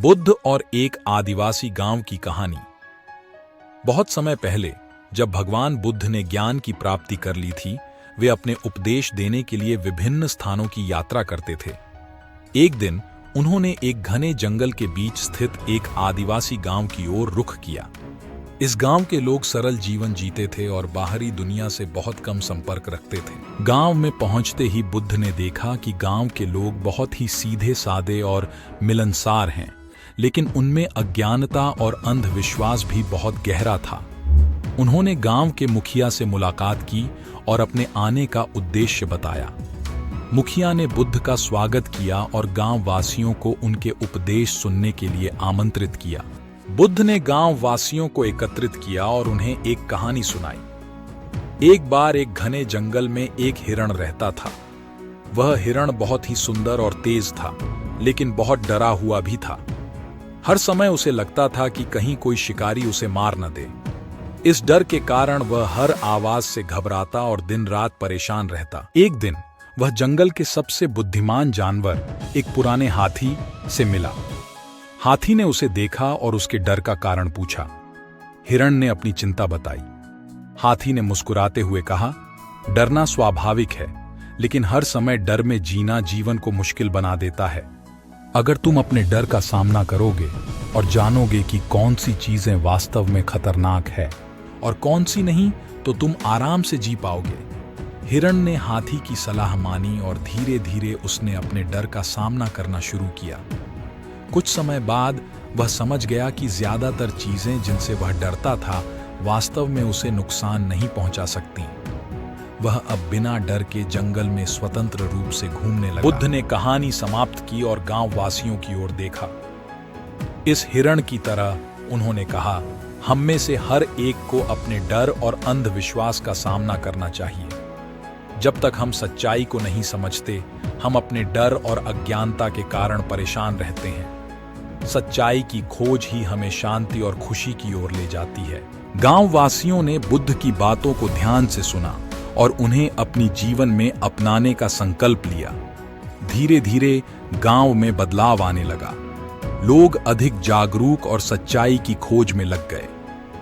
बुद्ध और एक आदिवासी गांव की कहानी। बहुत समय पहले जब भगवान बुद्ध ने ज्ञान की प्राप्ति कर ली थी, वे अपने उपदेश देने के लिए विभिन्न स्थानों की यात्रा करते थे। एक दिन उन्होंने एक घने जंगल के बीच स्थित एक आदिवासी गांव की ओर रुख किया। इस गांव के लोग सरल जीवन जीते थे और बाहरी दुनिया से बहुत कम संपर्क रखते थे। गांव में पहुंचते ही बुद्ध ने देखा कि गांव के लोग बहुत ही सीधे सादे और मिलनसार हैं, लेकिन उनमें अज्ञानता और अंधविश्वास भी बहुत गहरा था। उन्होंने गांव के मुखिया से मुलाकात की और अपने आने का उद्देश्य बताया। मुखिया ने बुद्ध का स्वागत किया और गांव वासियों को उनके उपदेश सुनने के लिए आमंत्रित किया। बुद्ध ने गांव वासियों को एकत्रित किया और उन्हें एक कहानी सुनाई। एक बार एक घने जंगल में एक हिरण रहता था। वह हिरण बहुत ही सुंदर और तेज था, लेकिन बहुत डरा हुआ भी था। हर समय उसे लगता था कि कहीं कोई शिकारी उसे मार न दे। इस डर के कारण वह हर आवाज से घबराता और दिन रात परेशान रहता। एक दिन वह जंगल के सबसे बुद्धिमान जानवर एक पुराने हाथी से मिला। हाथी ने उसे देखा और उसके डर का कारण पूछा। हिरण ने अपनी चिंता बताई। हाथी ने मुस्कुराते हुए कहा, डरना स्वाभाविक है, लेकिन हर समय डर में जीना जीवन को मुश्किल बना देता है। अगर तुम अपने डर का सामना करोगे और जानोगे कि कौन सी चीजें वास्तव में खतरनाक है और कौन सी नहीं, तो तुम आराम से जी पाओगे। हिरण ने हाथी की सलाह मानी और धीरे धीरे उसने अपने डर का सामना करना शुरू किया। कुछ समय बाद वह समझ गया कि ज्यादातर चीजें जिनसे वह डरता था वास्तव में उसे नुकसान नहीं पहुंचा सकती। वह अब बिना डर के जंगल में स्वतंत्र रूप से घूमने लगा। बुद्ध ने कहानी समाप्त की और गांव वासियों की ओर देखा। इस हिरण की तरह उन्होंने कहा, हम में से हर एक को अपने डर और अंधविश्वास का सामना करना चाहिए। जब तक हम सच्चाई को नहीं समझते, हम अपने डर और अज्ञानता के कारण परेशान रहते हैं। सच्चाई की खोज ही हमें शांति और खुशी की ओर ले जाती है। गांव वासियों ने बुद्ध की बातों को ध्यान से सुना और उन्हें अपनी जीवन में अपनाने का संकल्प लिया। धीरे धीरे गांव में बदलाव आने लगा। लोग अधिक जागरूक और सच्चाई की खोज में लग गए।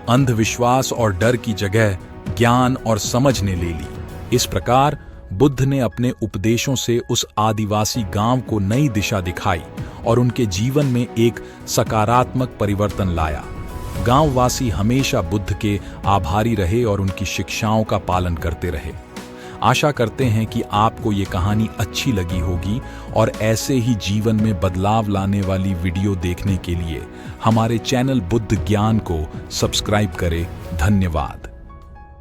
अंधविश्वास और डर की जगह ज्ञान और समझ ने ले ली। इस प्रकार बुद्ध ने अपने उपदेशों से उस आदिवासी गांव को नई दिशा दिखाई और उनके जीवन में एक सकारात्मक परिवर्तन लाया। गांववासी हमेशा बुद्ध के आभारी रहे और उनकी शिक्षाओं का पालन करते रहे। आशा करते हैं कि आपको ये कहानी अच्छी लगी होगी और ऐसे ही जीवन में बदलाव लाने वाली वीडियो देखने के लिए हमारे चैनल बुद्ध ज्ञान को सब्सक्राइब करें। धन्यवाद।